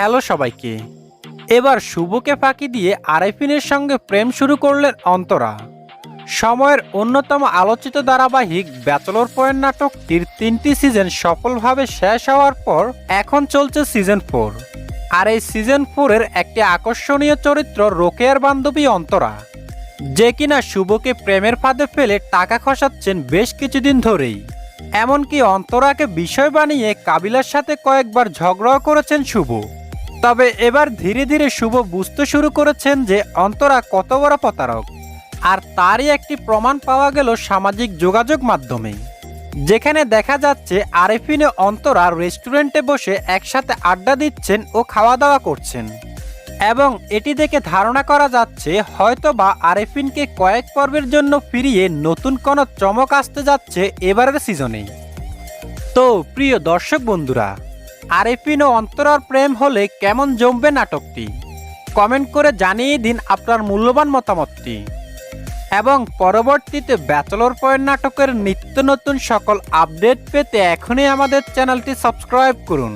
Hello সবাইকে। এবার শুভকে ফাঁকি দিয়ে আরেফিনের সঙ্গে প্রেম শুরু করলেন অন্তরা। সময়ের অন্যতম আলোচিত ধারাবাহিক ব্যাচেলর পয়েন্ট নাটকটির 3টি সিজন সফলভাবে শেষ হওয়ার পর এখন চলছে সিজন 4। আর এই সিজন 4-এর একটি আকর্ষণীয় চরিত্র রোকেয়ার বান্ধবী অন্তরা, যে কিনা শুভকে প্রেমের ফাঁদে ফেলে টাকা খসাচ্ছেন বেশ কিছুদিন ধরেই। এমনকি অন্তরাকে বিষয় বানিয়ে কাবিলার সাথে কয়েকবার ঝগড়াও করেছেন শুভ। তবে এবার ধীরে ধীরে শুভ বুঝতে শুরু করেছেন যে অন্তরা কত বড় প্রতারক, আর তারই একটি প্রমাণ পাওয়া গেল সামাজিক যোগাযোগ মাধ্যমে, যেখানে দেখা যাচ্ছে আরেফিন ও অন্তরা রেস্টুরেন্টে বসে একসাথে আড্ডা দিচ্ছেন ও খাওয়া দাওয়া করছেন। এবং এটি দেখে ধারণা করা যাচ্ছে হয়তোবা আরেফিনকে কয়েক পর্বের জন্য ফিরিয়ে নতুন কোনো চমক আসতে যাচ্ছে এবারের সিজনে। তো প্রিয় দর্শক বন্ধুরা, আরেফিন ও অন্তরার প্রেম হলে কেমন জমবে নাটকটি? কমেন্ট করে জানিয়ে দিন আপনার মূল্যবান মতামতটি। এবং পরবর্তীতে ব্যাচেলর পয়েন্ট নাটকের নিত্য নতুন সকল আপডেট পেতে এখনই আমাদের চ্যানেলটি সাবস্ক্রাইব করুন।